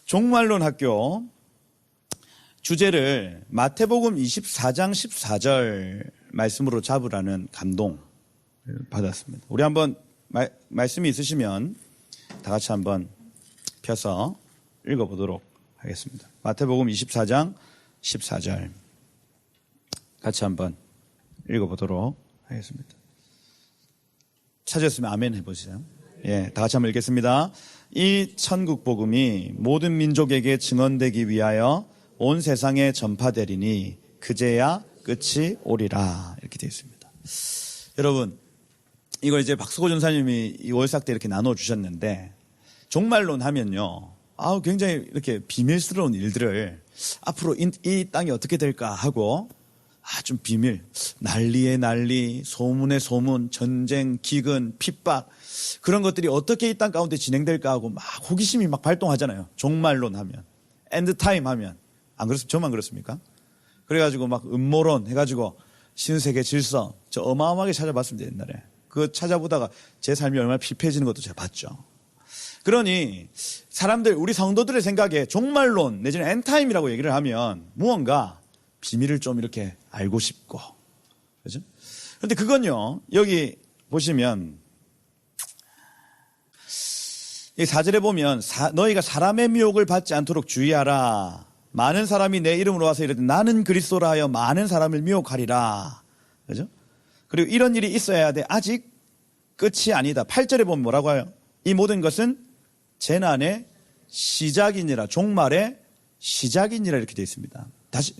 종말론 학교 주제를 마태복음 24장 14절 말씀으로 잡으라는 감동을 받았습니다. 우리 한번 말씀이 있으시면 다 같이 한번 펴서 읽어보도록 하겠습니다. 마태복음 24장 14절 같이 한번 읽어보도록 하겠습니다. 찾으셨으면 아멘 해보세요. 예, 다 같이 한번 읽겠습니다. 이 천국 복음이 모든 민족에게 증언되기 위하여 온 세상에 전파되리니 그제야 끝이 오리라. 이렇게 되어 있습니다. 여러분, 이걸 이제 박수고 전사님이 이 월삭 때 이렇게 나눠 주셨는데, 종말론 하면요, 굉장히 이렇게 비밀스러운 일들을 앞으로 이 땅이 어떻게 될까 하고, 좀 비밀, 난리의 난리, 소문의 소문, 전쟁, 기근, 핍박, 그런 것들이 어떻게 이 땅 가운데 진행될까 하고 막 호기심이 막 발동하잖아요. 종말론 하면, 엔드타임 하면. 안 그렇습니까? 저만 그렇습니까? 그래가지고 막 음모론 해가지고 신세계 질서, 저 어마어마하게 찾아봤습니다, 옛날에. 그거 찾아보다가 제 삶이 얼마나 피폐해지는 것도 제가 봤죠. 그러니 사람들, 우리 성도들의 생각에 종말론 내지는 엔타임이라고 얘기를 하면 무언가 비밀을 좀 이렇게 알고 싶고, 그죠? 그런데 그건요, 여기 보시면 이 4절에 보면 너희가 사람의 미혹을 받지 않도록 주의하라. 많은 사람이 내 이름으로 와서 이르되 나는 그리스도라 하여 많은 사람을 미혹하리라. 그죠? 그리고 이런 일이 있어야 돼. 아직 끝이 아니다. 8절에 보면 뭐라고 해요? 이 모든 것은 재난의 시작이니라. 종말의 시작이니라. 이렇게 되어 있습니다. 다시.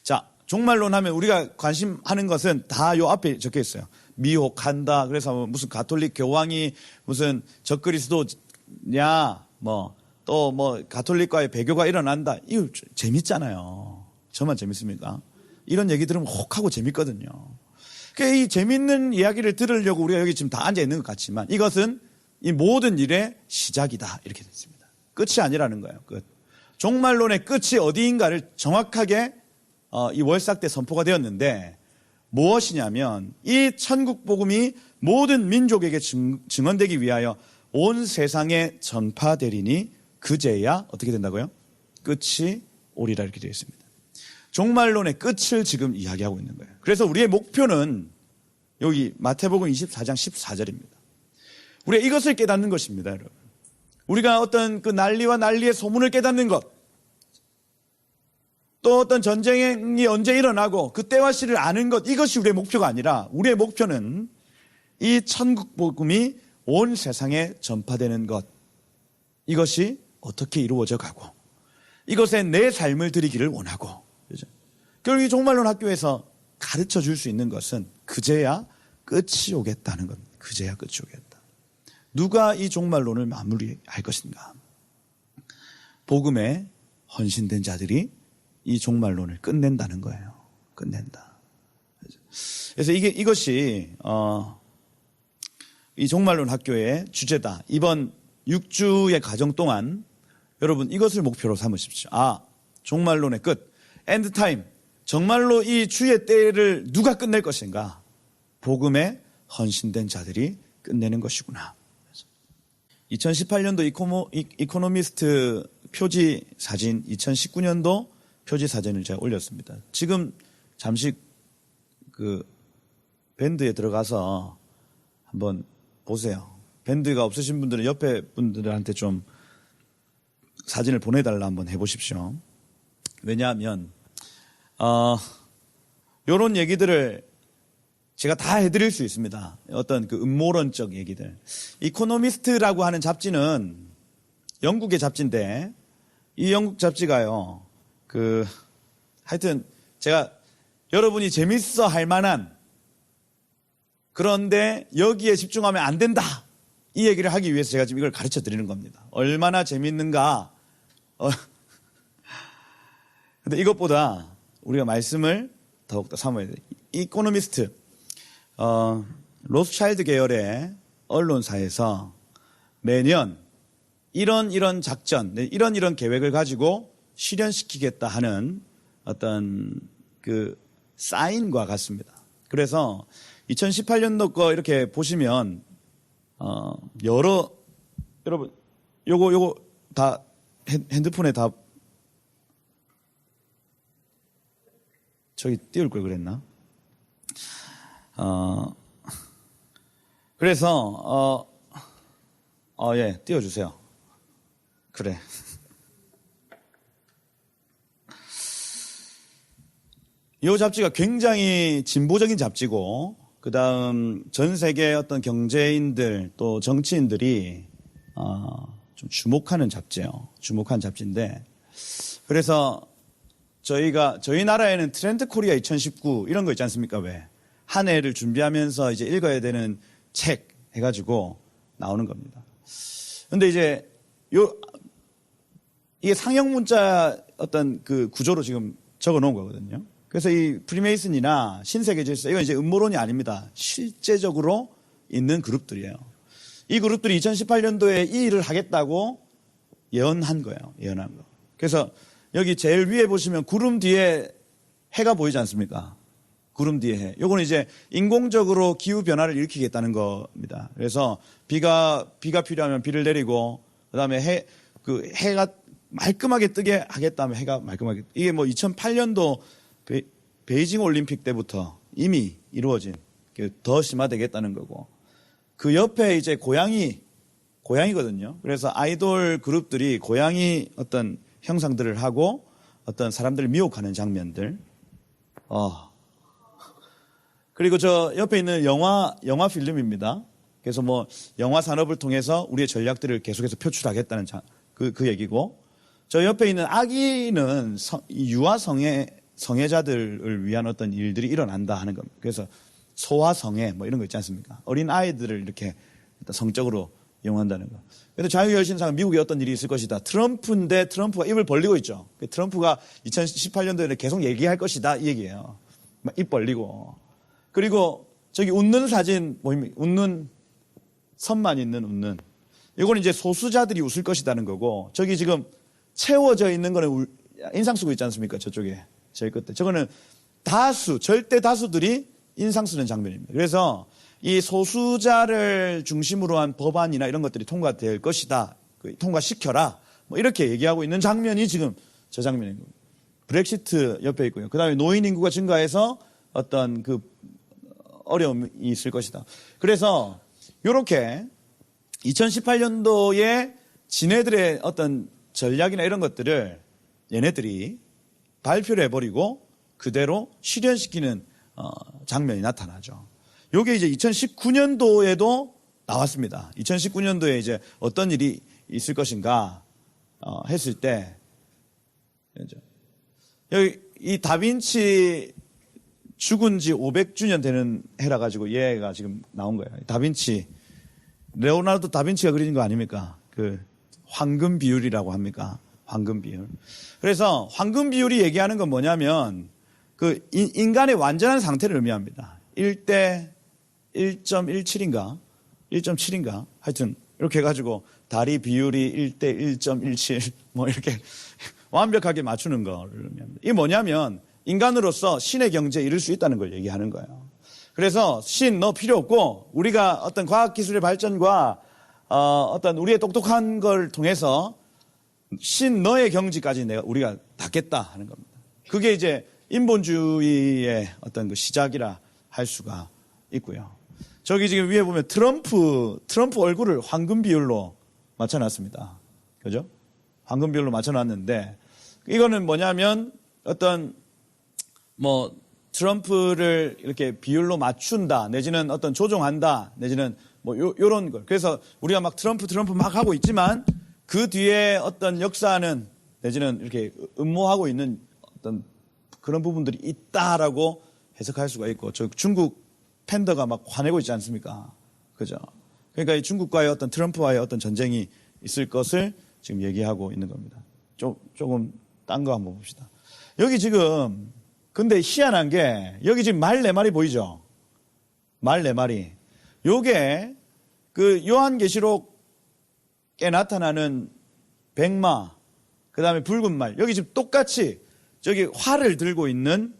자, 종말론 하면 우리가 관심하는 것은 다 요 앞에 적혀 있어요. 미혹한다. 그래서 무슨 가톨릭 교황이 무슨 적그리스도냐, 또 가톨릭과의 배교가 일어난다. 이거 재밌잖아요. 저만 재밌습니까? 이런 얘기 들으면 혹하고 재밌거든요. 그러니까 이 재밌는 이야기를 들으려고 우리가 여기 지금 다 앉아 있는 것 같지만 이것은 이 모든 일의 시작이다. 이렇게 됐습니다. 끝이 아니라는 거예요. 끝. 종말론의 끝이 어디인가를 정확하게 이 월삭 때 선포가 되었는데 무엇이냐면 이 천국 복음이 모든 민족에게 증언되기 위하여 온 세상에 전파되리니 그제야 어떻게 된다고요? 끝이 오리라. 이렇게 되어 있습니다. 종말론의 끝을 지금 이야기하고 있는 거예요. 그래서 우리의 목표는 여기 마태복음 24장 14절입니다. 우리가 이것을 깨닫는 것입니다, 여러분. 우리가 어떤 그 난리의 소문을 깨닫는 것, 또 어떤 전쟁이 언제 일어나고 그 때와 시를 아는 것, 이것이 우리의 목표가 아니라 우리의 목표는 이 천국 복음이 온 세상에 전파되는 것, 이것이 어떻게 이루어져 가고 이것에 내 삶을 드리기를 원하고, 그죠? 결국 이 종말론 학교에서 가르쳐 줄 수 있는 것은 그제야 끝이 오겠다는 것. 그제야 끝이 오겠다. 누가 이 종말론을 마무리할 것인가? 복음에 헌신된 자들이 이 종말론을 끝낸다는 거예요. 끝낸다. 그래서 이것이 이 종말론 학교의 주제다. 이번 6주의 과정 동안 여러분 이것을 목표로 삼으십시오. 종말론의 끝, 엔드타임. 정말로 이 주의 때를 누가 끝낼 것인가? 복음에 헌신된 자들이 끝내는 것이구나. 2018년도 이코노미스트 표지 사진, 2019년도 표지 사진을 제가 올렸습니다. 지금 잠시 그 밴드에 들어가서 한번 보세요. 밴드가 없으신 분들은 옆에 분들한테 좀 사진을 보내달라 한번 해보십시오. 왜냐하면 이런 얘기들을 제가 다 해드릴 수 있습니다. 어떤 그 음모론적 얘기들. 이코노미스트라고 하는 잡지는 영국의 잡지인데 이 영국 잡지가요. 하여튼 제가 여러분이 재밌어 할 만한, 그런데 여기에 집중하면 안 된다, 이 얘기를 하기 위해서 제가 지금 이걸 가르쳐 드리는 겁니다. 얼마나 재밌는가. 근데 이것보다 우리가 말씀을 더욱더 삼아야 돼요. 이코노미스트, 로스차일드 계열의 언론사에서 매년 이런 작전, 이런 계획을 가지고 실현시키겠다 하는 어떤 그 사인과 같습니다. 그래서 2018년도 거 이렇게 보시면 여러분 요거 다 핸드폰에 다 저기 띄울 걸 그랬나? 그래서 예, 띄워주세요. 그래. 이 잡지가 굉장히 진보적인 잡지고, 그 다음 전 세계 어떤 경제인들 또 정치인들이 좀 주목하는 잡지예요. 주목한 잡지인데, 그래서 저희 나라에는 트렌드 코리아 2019 이런 거 있지 않습니까? 왜? 한 해를 준비하면서 이제 읽어야 되는 책 해가지고 나오는 겁니다. 근데 이제 이게 상형 문자 어떤 그 구조로 지금 적어 놓은 거거든요. 그래서 이 프리메이슨이나 신세계 질서, 이건 이제 음모론이 아닙니다. 실제적으로 있는 그룹들이에요. 이 그룹들이 2018년도에 이 일을 하겠다고 예언한 거예요. 예언한 거. 그래서 여기 제일 위에 보시면 구름 뒤에 해가 보이지 않습니까? 구름 뒤에 해. 요거는 이제 인공적으로 기후 변화를 일으키겠다는 겁니다. 그래서 비가 필요하면 비를 내리고, 그다음에 해가 말끔하게 뜨게 하겠다면 해가 말끔하게. 이게 뭐 2008년도 베이징 올림픽 때부터 이미 이루어진 더 심화되겠다는 거고, 그 옆에 이제 고양이거든요. 그래서 아이돌 그룹들이 고양이 어떤 형상들을 하고 어떤 사람들을 미혹하는 장면들. 그리고 저 옆에 있는 영화 필름입니다. 그래서 뭐 영화 산업을 통해서 우리의 전략들을 계속해서 표출하겠다는 그 얘기고, 저 옆에 있는 아기는 유아 성애자들을 위한 어떤 일들이 일어난다 하는 겁니다. 그래서 소아 성애 뭐 이런 거 있지 않습니까? 어린 아이들을 이렇게 성적으로 이용한다는 거. 그래서 자유열심상 미국에 어떤 일이 있을 것이다. 트럼프인데 트럼프가 입을 벌리고 있죠. 트럼프가 2018년도에 계속 얘기할 것이다 이 얘기예요. 막 입 벌리고. 그리고 저기 웃는 사진 보입니까? 웃는 선만 있는 웃는. 이건 이제 소수자들이 웃을 것이라는 거고, 저기 지금 채워져 있는 거는 인상 쓰고 있지 않습니까? 저쪽에 제일 끝에. 저거는 절대 다수들이 인상 쓰는 장면입니다. 그래서 이 소수자를 중심으로 한 법안이나 이런 것들이 통과될 것이다. 통과시켜라. 뭐 이렇게 얘기하고 있는 장면이 지금 저 장면인 겁니다. 브렉시트 옆에 있고요. 그 다음에 노인 인구가 증가해서 어떤 그 어려움이 있을 것이다. 그래서 이렇게 2018년도에 지네들의 어떤 전략이나 이런 것들을 얘네들이 발표를 해버리고 그대로 실현시키는 장면이 나타나죠. 요게 이제 2019년도에도 나왔습니다. 2019년도에 이제 어떤 일이 있을 것인가 했을 때, 여기 이 다빈치 죽은 지 500주년 되는 해라 가지고 얘가 지금 나온 거예요. 다빈치, 레오나르도 다빈치가 그린 거 아닙니까? 그 황금 비율이라고 합니까? 황금 비율. 그래서 황금 비율이 얘기하는 건 뭐냐면 그 인간의 완전한 상태를 의미합니다. 1대 1.17인가? 1.7인가? 하여튼 이렇게 해가지고 다리 비율이 1대 1.17 뭐 이렇게 완벽하게 맞추는 거를 의미합니다. 이게 뭐냐면 인간으로서 신의 경지에 이를 수 있다는 걸 얘기하는 거예요. 그래서 신 너 필요 없고 우리가 어떤 과학기술의 발전과 어떤 우리의 똑똑한 걸 통해서 신 너의 경지까지 우리가 닿겠다 하는 겁니다. 그게 이제 인본주의의 어떤 그 시작이라 할 수가 있고요. 저기 지금 위에 보면 트럼프 얼굴을 황금 비율로 맞춰놨습니다. 그죠? 황금 비율로 맞춰놨는데, 이거는 뭐냐면 어떤 뭐 트럼프를 이렇게 비율로 맞춘다, 내지는 어떤 조종한다, 내지는 뭐 요런 걸. 그래서 우리가 막 트럼프 막 하고 있지만 그 뒤에 어떤 역사는 내지는 이렇게 음모하고 있는 어떤 그런 부분들이 있다라고 해석할 수가 있고, 저 중국 팬더가 막 화내고 있지 않습니까? 그죠? 그러니까 이 중국과의 어떤 트럼프와의 어떤 전쟁이 있을 것을 지금 얘기하고 있는 겁니다. 조금 딴 거 한번 봅시다. 여기 지금 근데 희한한 게 여기 지금 말 4마리 보이죠? 말 4마리. 요게 그 요한계시록에 나타나는 백마, 그 다음에 붉은 말, 여기 지금 똑같이 저기 활을 들고 있는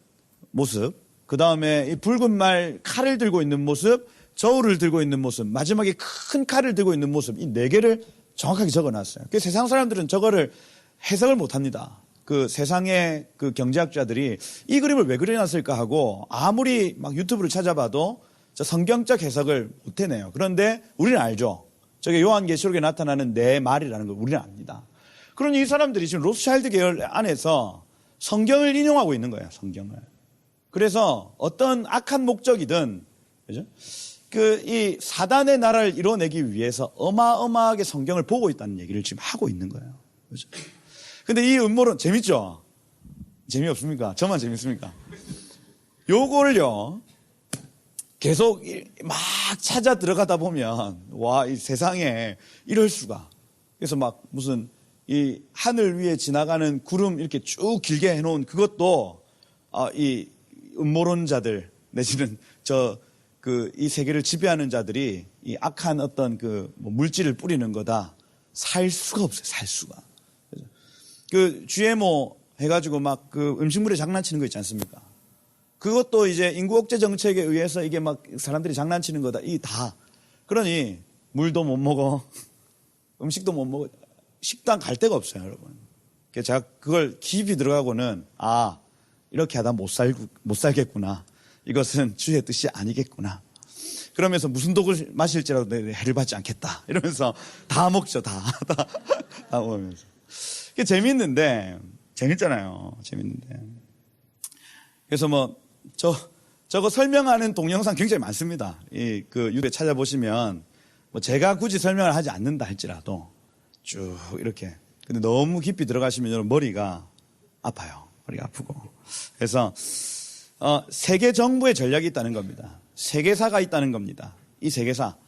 모습, 그 다음에 이 붉은 말 칼을 들고 있는 모습, 저울을 들고 있는 모습, 마지막에 큰 칼을 들고 있는 모습, 이 4개를 정확하게 적어놨어요. 그 세상 사람들은 저거를 해석을 못 합니다. 그 세상의 그 경제학자들이 이 그림을 왜 그려놨을까 하고 아무리 막 유튜브를 찾아봐도 저 성경적 해석을 못 해내요. 그런데 우리는 알죠. 저게 요한계시록에 나타나는 내 말이라는 걸 우리는 압니다. 그러니 이 사람들이 지금 로스차일드 계열 안에서 성경을 인용하고 있는 거예요. 성경을. 그래서 어떤 악한 목적이든, 그죠? 이 사단의 나라를 이뤄내기 위해서 어마어마하게 성경을 보고 있다는 얘기를 지금 하고 있는 거예요. 그죠? 근데 이 음모론 재밌죠? 재미없습니까? 저만 재밌습니까? 요걸요, 계속 막 찾아 들어가다 보면, 와, 이 세상에 이럴 수가. 그래서 막 무슨 이 하늘 위에 지나가는 구름 이렇게 쭉 길게 해놓은 그것도, 이 음모론자들, 내지는 이 세계를 지배하는 자들이 이 악한 어떤 물질을 뿌리는 거다. 살 수가 없어요, 살 수가. 그 GMO 해가지고 막 그 음식물에 장난치는 거 있지 않습니까? 그것도 이제 인구 억제 정책에 의해서 이게 막 사람들이 장난치는 거다. 이 다. 그러니 물도 못 먹어. 음식도 못 먹어. 식당 갈 데가 없어요, 여러분. 그래서 제가 그걸 깊이 들어가고는 이렇게 하다 못 살겠구나. 이것은 주의 뜻이 아니겠구나. 그러면서 무슨 독을 마실지라도 해를 받지 않겠다. 이러면서 다 먹죠, 다 먹으면서. 그게 재밌는데, 재밌잖아요. 재밌는데. 그래서 저거 설명하는 동영상 굉장히 많습니다. 유튜브에 찾아보시면, 제가 굳이 설명을 하지 않는다 할지라도 쭉 이렇게. 근데 너무 깊이 들어가시면 여러분 머리가 아파요. 머리가 아프고. 그래서, 세계 정부의 전략이 있다는 겁니다. 세계사가 있다는 겁니다. 이 세계사.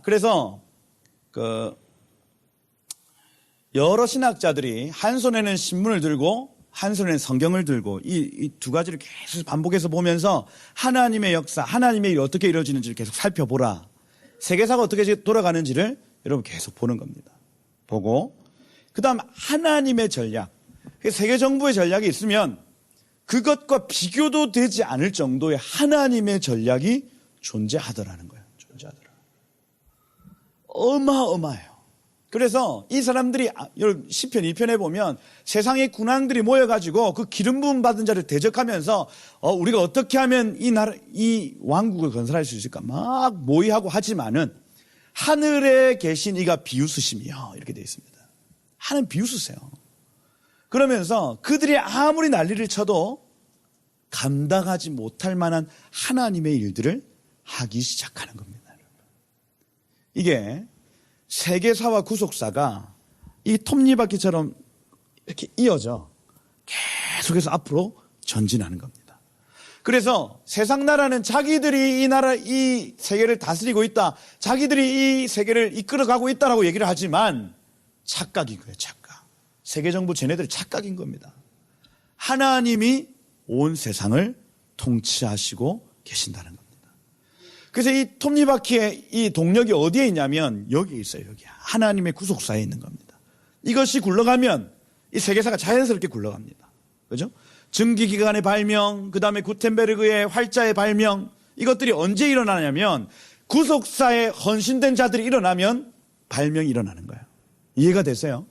그래서, 여러 신학자들이 한 손에는 신문을 들고 한 손에는 성경을 들고 이 두 가지를 계속 반복해서 보면서 하나님의 역사, 하나님의 일이 어떻게 이루어지는지를 계속 살펴보라. 세계사가 어떻게 돌아가는지를 여러분 계속 보는 겁니다. 보고 그 다음 하나님의 전략. 세계 정부의 전략이 있으면 그것과 비교도 되지 않을 정도의 하나님의 전략이 존재하더라는 거예요. 존재하더라. 어마어마해요. 그래서 이 사람들이 여러분 시편 2편에 보면 세상의 군왕들이 모여가지고 그 기름 부음 받은 자를 대적하면서 우리가 어떻게 하면 이 왕국을 건설할 수 있을까 막 모의하고 하지만은 하늘에 계신 이가 비웃으시며 이렇게 되어 있습니다. 하나님 비웃으세요. 그러면서 그들이 아무리 난리를 쳐도 감당하지 못할 만한 하나님의 일들을 하기 시작하는 겁니다. 이게 세계사와 구속사가 이 톱니바퀴처럼 이렇게 이어져 계속해서 앞으로 전진하는 겁니다. 그래서 세상 나라는 자기들이 이 세계를 다스리고 있다. 자기들이 이 세계를 이끌어가고 있다라고 얘기를 하지만 착각인 거예요. 착각. 세계정부 쟤네들이 착각인 겁니다. 하나님이 온 세상을 통치하시고 계신다는 겁니다. 그래서 이 톱니바퀴의 이 동력이 어디에 있냐면 여기 있어요. 여기 하나님의 구속사에 있는 겁니다. 이것이 굴러가면 이 세계사가 자연스럽게 굴러갑니다. 그죠? 증기기관의 발명, 그 다음에 구텐베르그의 활자의 발명, 이것들이 언제 일어나냐면 구속사에 헌신된 자들이 일어나면 발명이 일어나는 거예요. 이해가 되세요?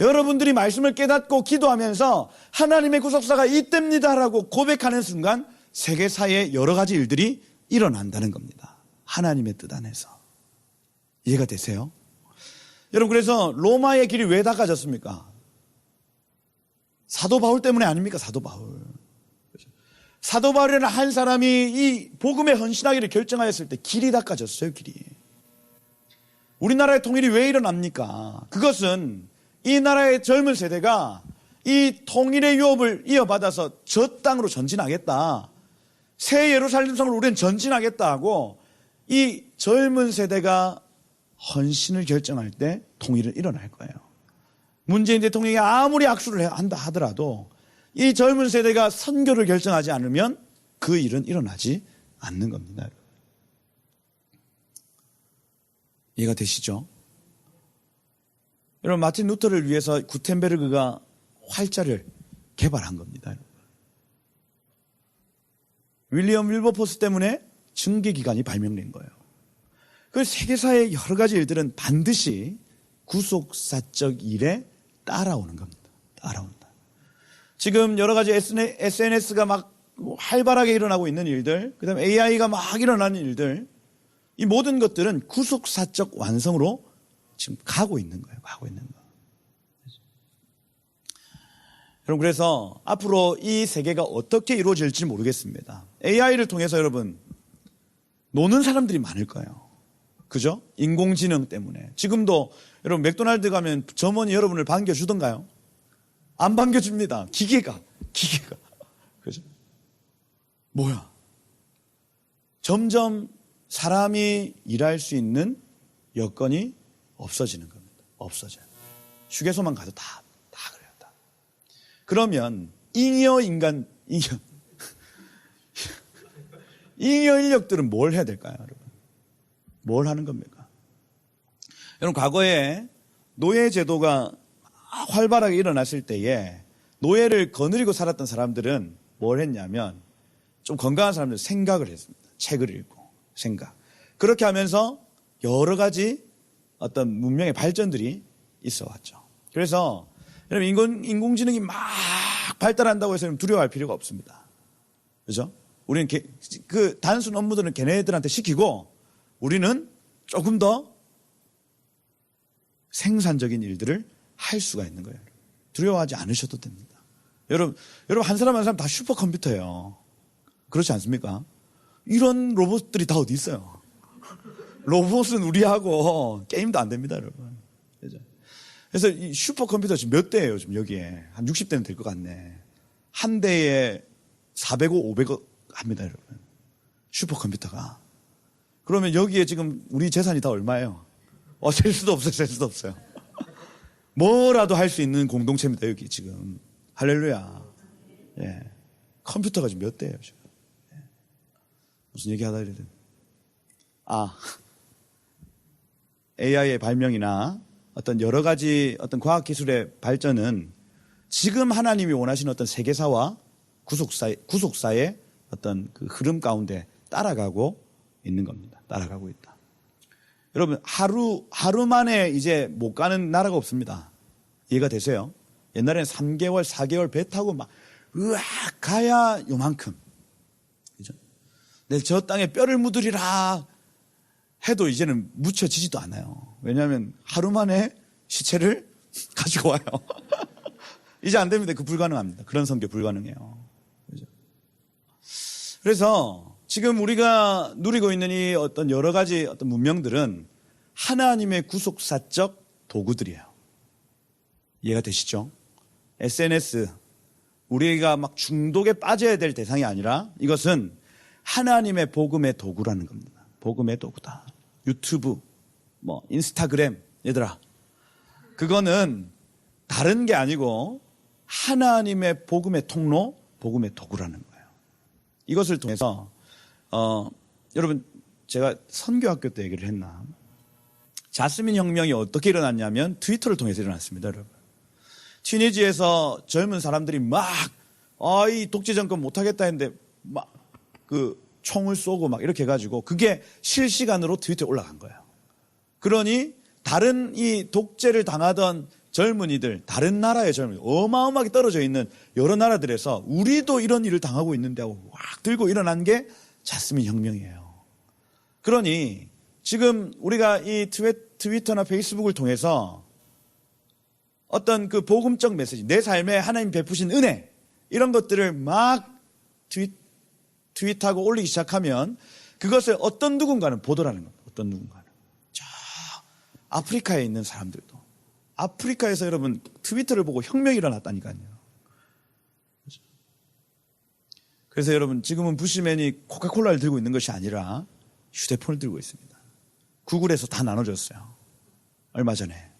여러분들이 말씀을 깨닫고 기도하면서 하나님의 구속사가 이때입니다라고 고백하는 순간 세계사의 여러 가지 일들이 일어난다는 겁니다. 하나님의 뜻 안에서. 이해가 되세요? 여러분, 그래서 로마의 길이 왜 닦아졌습니까? 사도 바울 때문에 아닙니까? 사도 바울. 사도 바울이라는 한 사람이 이 복음에 헌신하기를 결정하였을 때 길이 닦아졌어요. 길이. 우리나라의 통일이 왜 일어납니까? 그것은 이 나라의 젊은 세대가 이 통일의 유업을 이어받아서 저 땅으로 전진하겠다. 새 예루살렘성을 우리는 전진하겠다 하고 이 젊은 세대가 헌신을 결정할 때 통일은 일어날 거예요. 문재인 대통령이 아무리 악수를 한다 하더라도 이 젊은 세대가 선교를 결정하지 않으면 그 일은 일어나지 않는 겁니다. 이해가 되시죠? 여러분, 마틴 루터를 위해서 구텐베르그가 활자를 개발한 겁니다. 윌리엄 윌버포스 때문에 증기기관이 발명된 거예요. 그 세계사의 여러 가지 일들은 반드시 구속사적 일에 따라오는 겁니다. 따라온다. 지금 여러 가지 SNS가 막 활발하게 일어나고 있는 일들, 그다음에 AI가 막 일어나는 일들, 이 모든 것들은 구속사적 완성으로 지금 가고 있는 거예요. 가고 있는 거. 여러분, 그래서 앞으로 이 세계가 어떻게 이루어질지 모르겠습니다. AI를 통해서 여러분 노는 사람들이 많을 거예요. 그죠? 인공지능 때문에. 지금도 여러분 맥도날드 가면 점원이 여러분을 반겨주던가요? 안 반겨줍니다. 기계가. 그죠? 뭐야? 점점 사람이 일할 수 있는 여건이 없어지는 겁니다. 없어져요. 휴게소만 가도 다 그래요. 다. 그러면 잉여 인력들은 뭘 해야 될까요, 여러분? 뭘 하는 겁니까? 여러분, 과거에 노예 제도가 활발하게 일어났을 때에 노예를 거느리고 살았던 사람들은 뭘 했냐면 좀 건강한 사람들은 생각을 했습니다. 책을 읽고 생각. 그렇게 하면서 여러 가지 어떤 문명의 발전들이 있어 왔죠. 그래서 여러분 인공지능이 막 발달한다고 해서 두려워할 필요가 없습니다. 그죠? 우리는 그 단순 업무들은 걔네들한테 시키고 우리는 조금 더 생산적인 일들을 할 수가 있는 거예요. 두려워하지 않으셔도 됩니다. 여러분 한 사람 한 사람 다 슈퍼컴퓨터예요. 그렇지 않습니까? 이런 로봇들이 다 어디 있어요? 로봇은 우리하고 게임도 안 됩니다, 여러분. 그래서 이 슈퍼컴퓨터 지금 몇 대예요, 지금 여기에? 한 60대는 될 것 같네. 한 대에 400억, 500억 합니다, 여러분. 슈퍼컴퓨터가. 그러면 여기에 지금 우리 재산이 다 얼마예요? 셀 수도 없어요. 뭐라도 할 수 있는 공동체입니다, 여기 지금. 할렐루야. 예. 컴퓨터가 지금 몇 대예요, 지금. 예. 무슨 얘기 하다 이래야 AI의 발명이나 어떤 여러 가지 어떤 과학기술의 발전은 지금 하나님이 원하시는 어떤 세계사와 구속사의 어떤 그 흐름 가운데 따라가고 있는 겁니다. 따라가고 있다. 여러분, 하루 만에 이제 못 가는 나라가 없습니다. 이해가 되세요? 옛날에는 3개월, 4개월 배 타고 막, 가야 요만큼. 그죠? 내일 저 땅에 뼈를 묻으리라 해도 이제는 묻혀지지도 않아요. 왜냐하면 하루 만에 시체를 가지고 와요. 이제 안 됩니다. 불가능합니다. 그런 성교 불가능해요. 그죠? 그래서 지금 우리가 누리고 있는 이 어떤 여러 가지 어떤 문명들은 하나님의 구속사적 도구들이에요. 이해가 되시죠? SNS, 우리가 막 중독에 빠져야 될 대상이 아니라 이것은 하나님의 복음의 도구라는 겁니다. 복음의 도구다. 유튜브, 인스타그램, 얘들아. 그거는 다른 게 아니고 하나님의 복음의 통로, 복음의 도구라는 거예요. 이것을 통해서, 여러분, 제가 선교학교 때 얘기를 했나? 자스민 혁명이 어떻게 일어났냐면 트위터를 통해서 일어났습니다, 여러분. 튀니지에서 젊은 사람들이 이 독재 정권 못하겠다 했는데, 총을 쏘고 이렇게 해가지고, 그게 실시간으로 트위터에 올라간 거예요. 그러니, 다른 이 독재를 당하던 젊은이들, 다른 나라의 젊은이, 어마어마하게 떨어져 있는 여러 나라들에서 우리도 이런 일을 당하고 있는데 하고 확 들고 일어난 게 자스민 혁명이에요. 그러니, 지금 우리가 이 트위터나 페이스북을 통해서 어떤 그 복음적 메시지, 내 삶에 하나님 베푸신 은혜, 이런 것들을 막 트윗하고 올리기 시작하면 그것을 어떤 누군가는 보도라는 겁니다. 어떤 누군가는. 저 아프리카에 있는 사람들도. 아프리카에서 여러분 트위터를 보고 혁명이 일어났다니까요. 그래서 여러분 지금은 부시맨이 코카콜라를 들고 있는 것이 아니라 휴대폰을 들고 있습니다. 구글에서 다 나눠줬어요. 얼마 전에.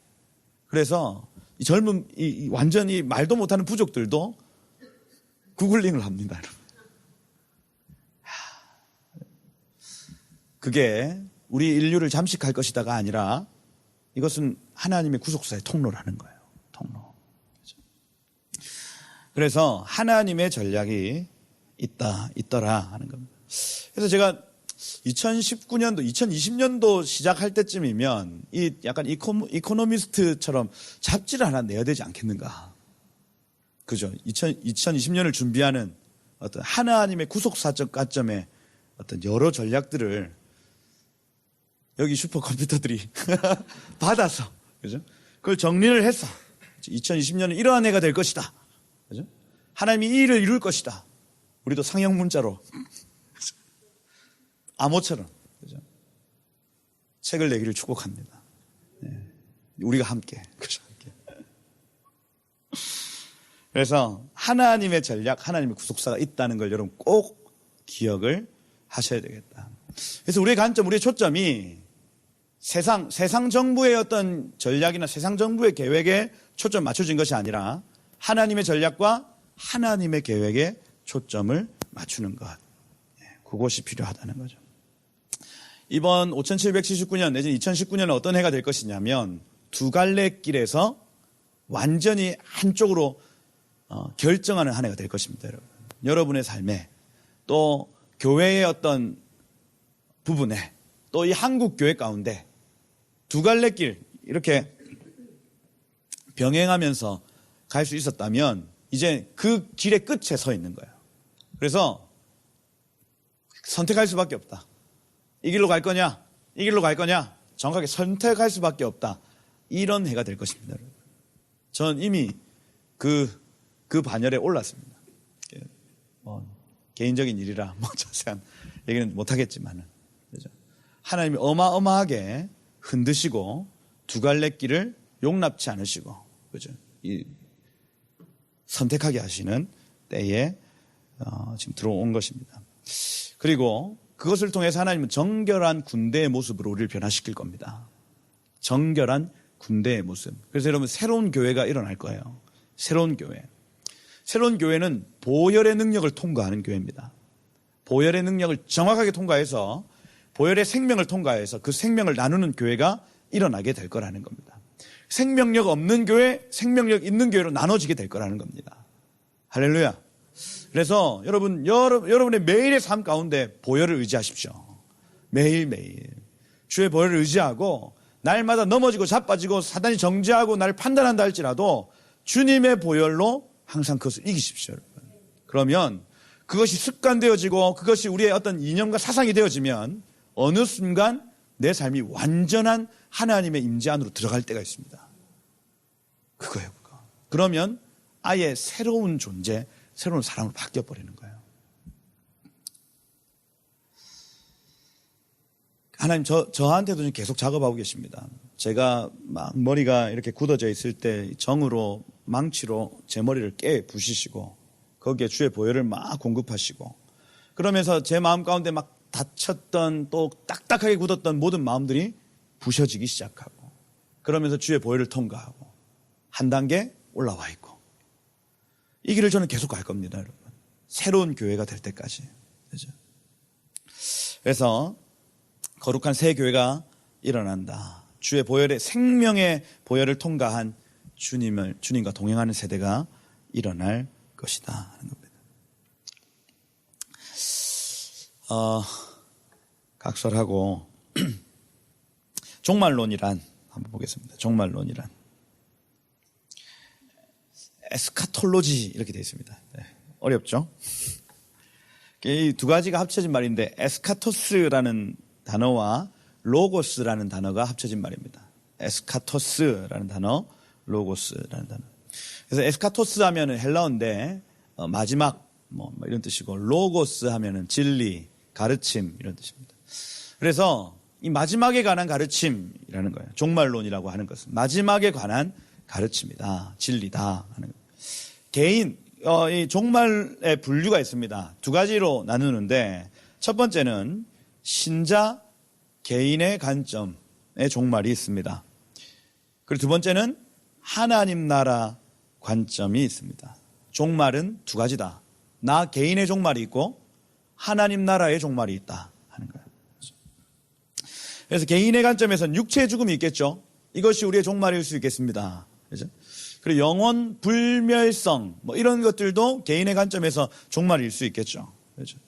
그래서 이 젊은, 완전히 말도 못하는 부족들도 구글링을 합니다, 여러분. 그게 우리 인류를 잠식할 것이다가 아니라 이것은 하나님의 구속사의 통로라는 거예요. 통로. 그래서 하나님의 전략이 있더라 하는 겁니다. 그래서 제가 2019년도, 2020년도 시작할 때쯤이면 이 약간 이코노미스트처럼 잡지를 하나 내야 되지 않겠는가. 그죠? 2020년을 준비하는 어떤 하나님의 구속사적 관점의 어떤 여러 전략들을 여기 슈퍼컴퓨터들이 받아서, 그죠? 그걸 정리를 해서 2020년은 이러한 해가 될 것이다. 그죠? 하나님이 이 일을 이룰 것이다. 우리도 상형 문자로 암호처럼, 그죠? 책을 내기를 축복합니다. 네. 우리가 함께, 그죠? 그래서 하나님의 전략, 하나님의 구속사가 있다는 걸 여러분 꼭 기억을 하셔야 되겠다. 그래서 우리의 관점, 우리의 초점이 세상 정부의 어떤 전략이나 세상 정부의 계획에 초점 맞춰진 것이 아니라 하나님의 전략과 하나님의 계획에 초점을 맞추는 것. 그것이 필요하다는 거죠. 이번 5779년 내지는 2019년은 어떤 해가 될 것이냐면 두 갈래 길에서 완전히 한쪽으로 결정하는 한 해가 될 것입니다. 여러분. 여러분의 삶에 또 교회의 어떤 부분에 또 이 한국 교회 가운데 두 갈래 길 이렇게 병행하면서 갈 수 있었다면 이제 그 길의 끝에 서 있는 거예요. 그래서 선택할 수밖에 없다. 이 길로 갈 거냐? 이 길로 갈 거냐? 정확하게 선택할 수밖에 없다. 이런 해가 될 것입니다. 여러분. 전 이미 그 반열에 올랐습니다. 개인적인 일이라 자세한 얘기는 못하겠지만은, 그죠? 하나님이 어마어마하게 흔드시고 두 갈래 길을 용납치 않으시고, 그죠? 선택하게 하시는 때에 지금 들어온 것입니다. 그리고 그것을 통해서 하나님은 정결한 군대의 모습으로 우리를 변화시킬 겁니다. 정결한 군대의 모습. 그래서 여러분 새로운 교회가 일어날 거예요. 새로운 교회. 새로운 교회는 보혈의 능력을 통과하는 교회입니다. 보혈의 능력을 정확하게 통과해서 보혈의 생명을 통과해서 그 생명을 나누는 교회가 일어나게 될 거라는 겁니다. 생명력 없는 교회, 생명력 있는 교회로 나눠지게 될 거라는 겁니다. 할렐루야. 그래서 여러분의 매일의 삶 가운데 보혈을 의지하십시오. 매일매일. 주의 보혈을 의지하고 날마다 넘어지고 자빠지고 사단이 정죄하고 나를 판단한다 할지라도 주님의 보혈로 항상 그것을 이기십시오. 여러분. 그러면 그것이 습관되어지고 그것이 우리의 어떤 이념과 사상이 되어지면 어느 순간 내 삶이 완전한 하나님의 임재 안으로 들어갈 때가 있습니다. 그거예요. 그거. 그러면 아예 새로운 존재, 새로운 사람으로 바뀌어버리는 거예요. 하나님 저한테도 좀 계속 작업하고 계십니다. 제가 막 머리가 이렇게 굳어져 있을 때 정으로 망치로 제 머리를 깨 부시시고 거기에 주의 보혈을 막 공급하시고 그러면서 제 마음 가운데 막 다쳤던 또 딱딱하게 굳었던 모든 마음들이 부셔지기 시작하고 그러면서 주의 보혈을 통과하고 한 단계 올라와 있고 이 길을 저는 계속 갈 겁니다. 여러분. 새로운 교회가 될 때까지. 그렇죠? 그래서 거룩한 새 교회가 일어난다. 주의 보혈의 생명의 보혈을 통과한 주님과 동행하는 세대가 일어날 것이다 하는 겁니다. 각설하고 종말론이란 한번 보겠습니다. 종말론이란 에스카톨로지 이렇게 되어 있습니다. 네, 어렵죠? 이 두 가지가 합쳐진 말인데 에스카토스라는 단어와 로고스라는 단어가 합쳐진 말입니다. 에스카토스라는 단어, 로고스라는 단어. 그래서 에스카토스 하면은 헬라어인데 마지막 뭐 이런 뜻이고 로고스 하면은 진리, 가르침 이런 뜻입니다. 그래서 이 마지막에 관한 가르침이라는 거예요. 종말론이라고 하는 것은 마지막에 관한 가르침이다, 진리다 하는 거예요. 개인 이 종말의 분류가 있습니다. 두 가지로 나누는데 첫 번째는 신자 개인의 관점의 종말이 있습니다. 그리고 두 번째는 하나님 나라 관점이 있습니다. 종말은 두 가지다. 나 개인의 종말이 있고 하나님 나라의 종말이 있다 하는 거예요. 그래서 개인의 관점에서는 육체의 죽음이 있겠죠. 이것이 우리의 종말일 수 있겠습니다. 그렇죠? 그리고 영원 불멸성 뭐 이런 것들도 개인의 관점에서 종말일 수 있겠죠. 그렇죠?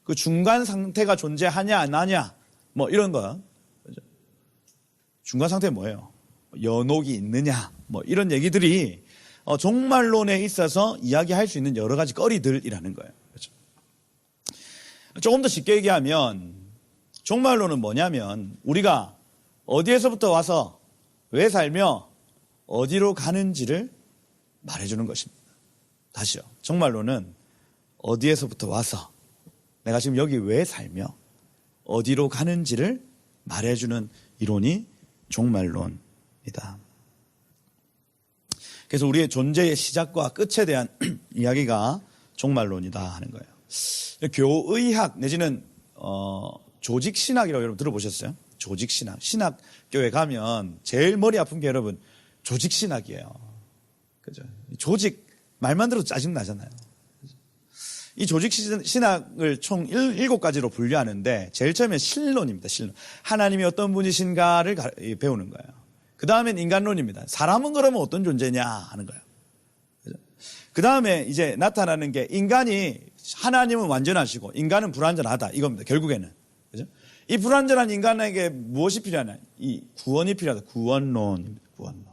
그 중간 상태가 존재하냐 안 하냐 뭐 이런 거. 그죠? 중간 상태 뭐예요? 연옥이 있느냐 뭐 이런 얘기들이 종말론에 있어서 이야기할 수 있는 여러 가지 거리들이라는 거예요. 그렇죠? 조금 더 쉽게 얘기하면 종말론은 뭐냐면 우리가 어디에서부터 와서 왜 살며 어디로 가는지를 말해주는 것입니다. 다시요. 종말론은 어디에서부터 와서 내가 지금 여기 왜 살며 어디로 가는지를 말해주는 이론이 종말론이다. 그래서 우리의 존재의 시작과 끝에 대한 이야기가 종말론이다 하는 거예요. 교의학 내지는 조직신학이라고 여러분 들어보셨어요? 조직신학. 신학교에 가면 제일 머리 아픈 게 여러분 조직신학이에요. 그죠? 조직 말만 들어도 짜증나잖아요. 이 조직신학을 총 7가지로 분류하는데 제일 처음에 신론입니다. 신론. 하나님이 어떤 분이신가를 배우는 거예요. 그 다음엔 인간론입니다. 사람은 그러면 어떤 존재냐 하는 거예요. 그 다음에 이제 나타나는 게 인간이 하나님은 완전하시고 인간은 불완전하다 이겁니다. 결국에는. 그죠? 이 불완전한 인간에게 무엇이 필요하냐? 이 구원이 필요하다. 구원론입니다. 구원론.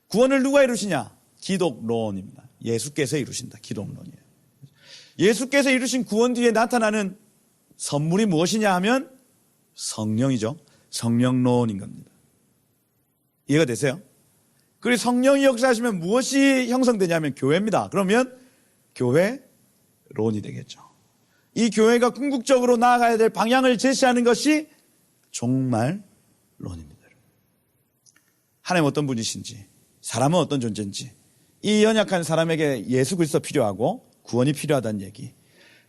구원을 누가 이루시냐? 기독론입니다. 예수께서 이루신다. 기독론이에요. 예수께서 이루신 구원 뒤에 나타나는 선물이 무엇이냐 하면 성령이죠. 성령론인 겁니다. 이해가 되세요? 그리고 성령이 역사하시면 무엇이 형성되냐면 교회입니다. 그러면 교회론이 되겠죠. 이 교회가 궁극적으로 나아가야 될 방향을 제시하는 것이 종말론입니다. 하나님 어떤 분이신지, 사람은 어떤 존재인지, 이 연약한 사람에게 예수 그리스도 필요하고 구원이 필요하다는 얘기,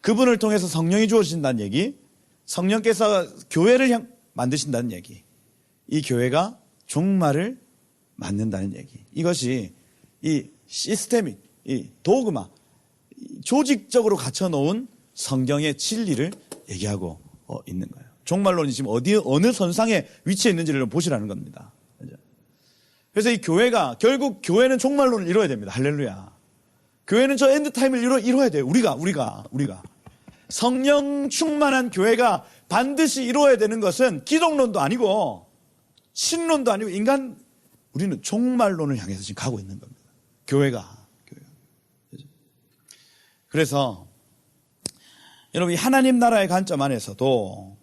그분을 통해서 성령이 주어진다는 얘기, 성령께서 교회를 만드신다는 얘기, 이 교회가 종말을 맞는다는 얘기, 이것이 이 시스테믹, 이 도그마, 조직적으로 갖춰놓은 성경의 진리를 얘기하고 있는 거예요. 종말론이 지금 어느 선상에 위치해 있는지를 보시라는 겁니다. 그래서 이 교회가 결국 교회는 종말론을 이루어야 됩니다. 할렐루야. 교회는 저 엔드타임을 이루어야 돼요. 우리가 성령 충만한 교회가 반드시 이루어야 되는 것은 기독론도 아니고 신론도 아니고 우리는 종말론을 향해서 지금 가고 있는 겁니다. 교회가. 그래서 여러분, 이 하나님 나라의 관점 안에서도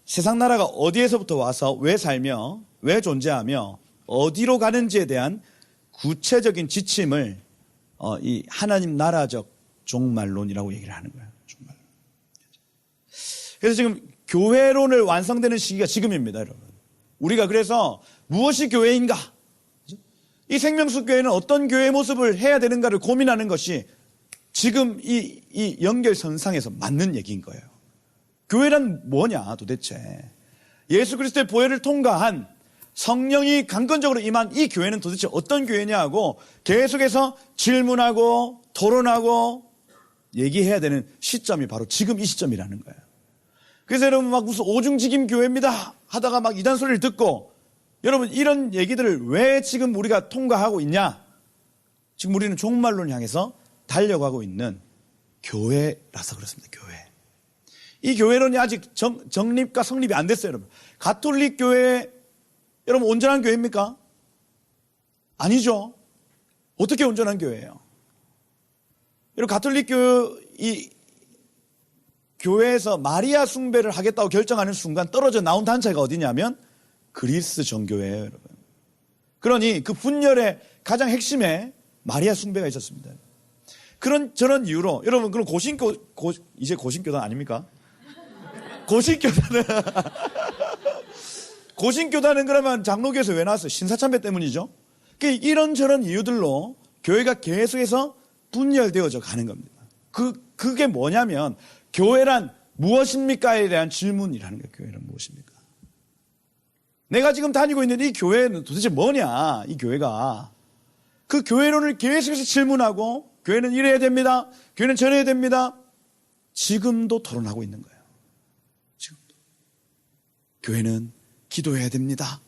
세상 나라가 어디에서부터 와서 왜 살며 왜 존재하며 어디로 가는지에 대한 구체적인 지침을 이 하나님 나라적 종말론이라고 얘기를 하는 거예요. 종말론. 그래서 지금 교회론을 완성되는 시기가 지금입니다, 여러분. 우리가 그래서 무엇이 교회인가? 이 생명수 교회는 어떤 교회의 모습을 해야 되는가를 고민하는 것이 지금 이 연결선상에서 맞는 얘기인 거예요. 교회란 뭐냐 도대체. 예수 그리스도의 보혈을 통과한 성령이 강건적으로 임한 이 교회는 도대체 어떤 교회냐 하고 계속해서 질문하고 토론하고 얘기해야 되는 시점이 바로 지금 이 시점이라는 거예요. 그래서 여러분 막 무슨 오중직임 교회입니다 하다가 막 이단 소리를 듣고 여러분 이런 얘기들을 왜 지금 우리가 통과하고 있냐? 지금 우리는 종말론을 향해서 달려가고 있는 교회라서 그렇습니다. 교회. 이 교회론이 아직 정립과 성립이 안 됐어요, 여러분. 가톨릭 교회 여러분 온전한 교회입니까? 아니죠. 어떻게 온전한 교회예요? 여러분 가톨릭 교회에서 마리아 숭배를 하겠다고 결정하는 순간 떨어져 나온 단체가 어디냐면 그리스 정교회예요, 여러분. 그러니 그 분열의 가장 핵심에 마리아 숭배가 있었습니다. 저런 이유로 여러분 그럼 이제 고신교단 아닙니까? 고신교단은 그러면 장로교에서 왜 나왔어요? 신사참배 때문이죠. 이런저런 이유들로 교회가 계속해서 분열되어져 가는 겁니다. 그게 뭐냐면 교회란 무엇입니까에 대한 질문이라는 거예요. 교회란 무엇입니까? 내가 지금 다니고 있는 이 교회는 도대체 뭐냐? 이 교회가. 그 교회론을 계속해서 질문하고 교회는 이래야 됩니다. 교회는 저래야 됩니다. 지금도 토론하고 있는 거예요. 지금도. 교회는 기도해야 됩니다.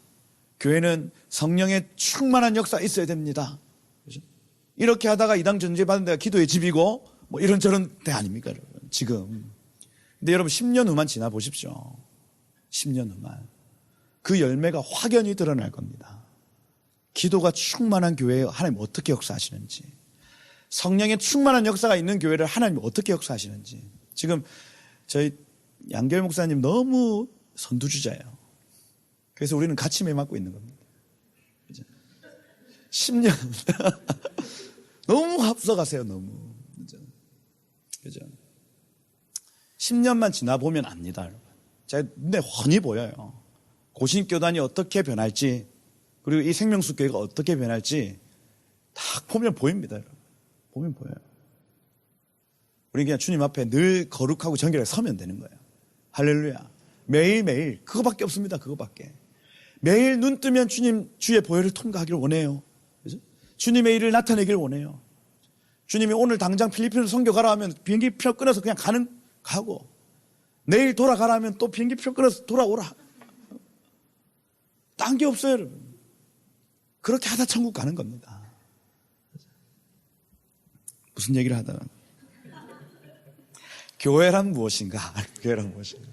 교회는 성령의 충만한 역사 있어야 됩니다. 그렇죠? 이렇게 하다가 이당 전제 받은 데가 기도의 집이고 뭐 이런저런 때 아닙니까, 여러분? 지금. 근데 여러분 10년 후만 지나 보십시오. 10년 후만. 그 열매가 확연히 드러날 겁니다. 기도가 충만한 교회에 하나님 어떻게 역사하시는지, 성령의 충만한 역사가 있는 교회를 하나님 어떻게 역사하시는지. 지금 저희 양결 목사님 너무 선두주자예요. 그래서 우리는 같이 매맞고 있는 겁니다. 그죠? 10년 너무 앞서가세요. 너무. 그죠? 10년만 지나보면 압니다, 여러분. 제가 눈에 훤히 보여요. 고신교단이 어떻게 변할지, 그리고 이 생명수교회가 어떻게 변할지 딱 보면 보입니다, 여러분. 보면 보여요. 우리 그냥 주님 앞에 늘 거룩하고 정결하게 서면 되는 거예요. 할렐루야. 매일매일 그거밖에 없습니다. 그거밖에. 매일 눈 뜨면 주님 주의 보혈을 통과하기를 원해요. 그죠? 주님의 일을 나타내기를 원해요. 주님이 오늘 당장 필리핀으로 선교 가라 하면 비행기 표 끊어서 그냥 가고, 내일 돌아가라 하면 또 비행기 표 끊어서 돌아오라. 딴 게 없어요, 여러분. 그렇게 하다 천국 가는 겁니다. 무슨 얘기를 하다가 교회란 무엇인가? 교회란 무엇인가?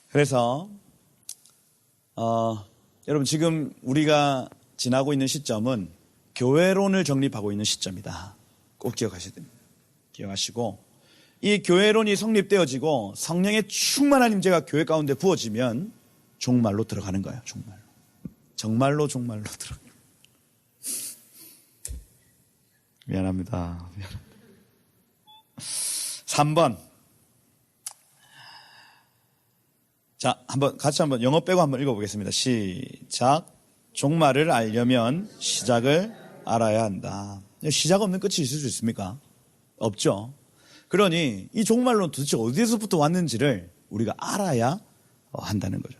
그래서 여러분 지금 우리가 지나고 있는 시점은 교회론을 정립하고 있는 시점이다. 꼭 기억하셔야 됩니다. 기억하시고, 이 교회론이 성립되어지고 성령의 충만한 임재가 교회 가운데 부어지면 종말로 들어가는 거예요. 정말로 들어가는. 미안합니다. 3번. 자, 같이 한번 영어 빼고 한번 읽어보겠습니다. 시작. 종말을 알려면 시작을 알아야 한다. 시작 없는 끝이 있을 수 있습니까? 없죠. 그러니 이 종말론 도대체 어디에서부터 왔는지를 우리가 알아야 한다는 거죠.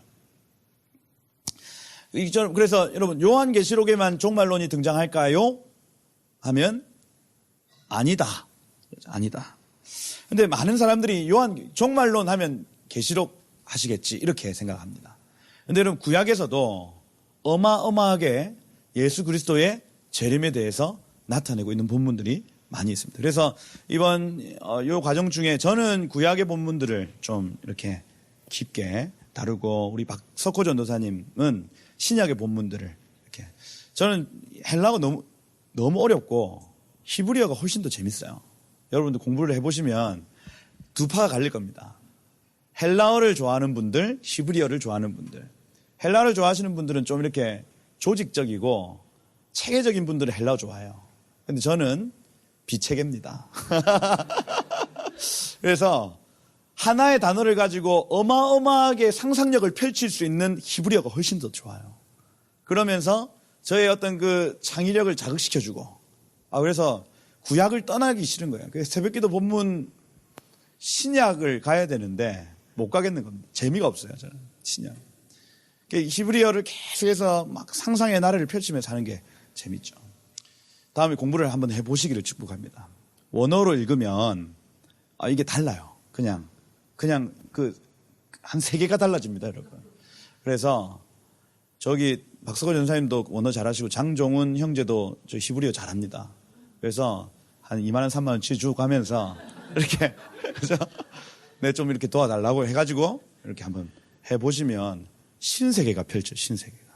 그래서 여러분 요한계시록에만 종말론이 등장할까요? 하면 아니다. 근데 많은 사람들이 종말론 하면 계시록 하시겠지 이렇게 생각합니다. 근데 여러분 구약에서도 어마어마하게 예수 그리스도의 재림에 대해서 나타내고 있는 본문들이 많이 있습니다. 그래서 이번 요 과정 중에 저는 구약의 본문들을 좀 이렇게 깊게 다루고, 우리 박석호 전도사님은 신약의 본문들을 이렇게. 저는 헬라어가 너무 어렵고 히브리어가 훨씬 더 재밌어요. 여러분들 공부를 해보시면 두 파가 갈릴 겁니다. 헬라어를 좋아하는 분들, 히브리어를 좋아하는 분들. 헬라어를 좋아하시는 분들은 좀 이렇게 조직적이고 체계적인 분들은 헬라어 좋아해요. 근데 저는 비체계입니다. 그래서 하나의 단어를 가지고 어마어마하게 상상력을 펼칠 수 있는 히브리어가 훨씬 더 좋아요. 그러면서 저의 어떤 그 창의력을 자극시켜주고, 그래서 구약을 떠나기 싫은 거예요. 그래서 새벽기도 본문 신약을 가야 되는데 못 가겠는 겁니다. 재미가 없어요, 저는 신약. 히브리어를 계속해서 막 상상의 나래를 펼치면서 하는 게 재밌죠. 다음에 공부를 한번 해보시기를 축복합니다. 원어로 읽으면 이게 달라요. 그냥 한 3개가 달라집니다, 여러분. 그래서 저기 박석호 전사님도 원어 잘하시고 장종훈 형제도 저 히브리어 잘합니다. 그래서 한 2만 원, 3만 원치 주고 가면서 이렇게 그래서 좀 이렇게 도와달라고 해가지고 이렇게 한번 해보시면 신세계가 펼쳐요. 신세계가.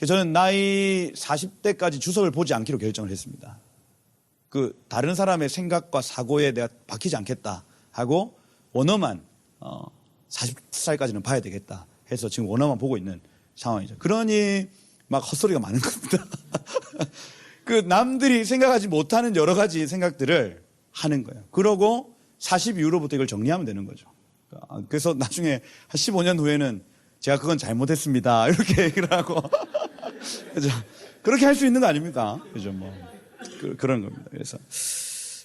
저는 나이 40대까지 주석을 보지 않기로 결정을 했습니다. 다른 사람의 생각과 사고에 내가 박히지 않겠다 하고 원어만 40살까지는 봐야 되겠다 해서 지금 원어만 보고 있는 상황이죠. 그러니 막 헛소리가 많은 겁니다. 남들이 생각하지 못하는 여러 가지 생각들을 하는 거예요. 그러고 40 이후로부터 이걸 정리하면 되는 거죠. 그래서 나중에 한 15년 후에는 제가 그건 잘못했습니다. 이렇게 얘기를 하고. 그죠? 그렇게 할 수 있는 거 아닙니까? 그죠? 그런 겁니다.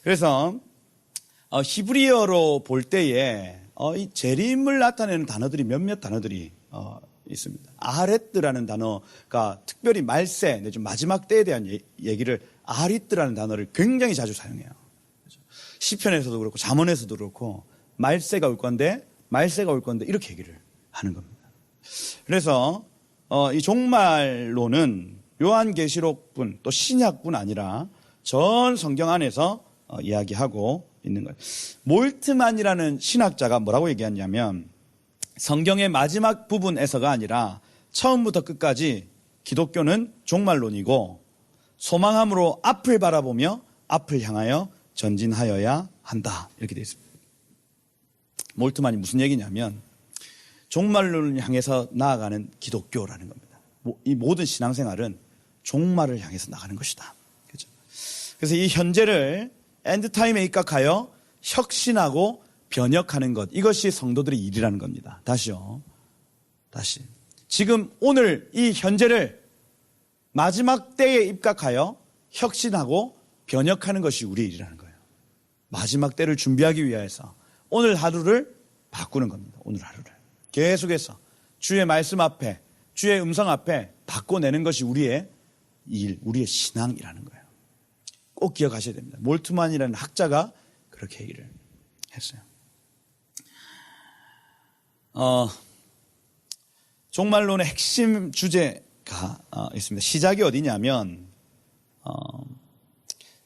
그래서 히브리어로 볼 때에 이 재림을 나타내는 단어들이 몇몇 단어들이 있습니다. 아하렛드라는 단어가 특별히 말세, 내지 마지막 때에 대한 얘기를 아하리트라는 단어를 굉장히 자주 사용해요. 시편에서도 그렇고 잠언에서도 그렇고 말세가 올 건데 이렇게 얘기를 하는 겁니다. 그래서 이 종말론은 요한계시록뿐 또 신약뿐 아니라 전 성경 안에서 이야기하고 있는 거예요. 몰트만이라는 신학자가 뭐라고 얘기했냐면 성경의 마지막 부분에서가 아니라 처음부터 끝까지 기독교는 종말론이고 소망함으로 앞을 바라보며 앞을 향하여 전진하여야 한다. 이렇게 되어 있습니다. 몰트만이 무슨 얘기냐면 종말론을 향해서 나아가는 기독교라는 겁니다. 이 모든 신앙생활은 종말을 향해서 나가는 것이다. 그렇죠? 그래서 이 현재를 엔드타임에 입각하여 혁신하고 변혁하는 것, 이것이 성도들의 일이라는 겁니다. 다시요. 다시. 지금 오늘 이 현재를 마지막 때에 입각하여 혁신하고 변혁하는 것이 우리의 일이라는 거예요. 마지막 때를 준비하기 위해서 오늘 하루를 바꾸는 겁니다. 오늘 하루를. 계속해서 주의 말씀 앞에, 주의 음성 앞에 바꿔내는 것이 우리의 일, 우리의 신앙이라는 거예요. 꼭 기억하셔야 됩니다. 몰트만이라는 학자가 그렇게 얘기를 했어요. 종말론의 핵심 주제가 있습니다. 시작이 어디냐면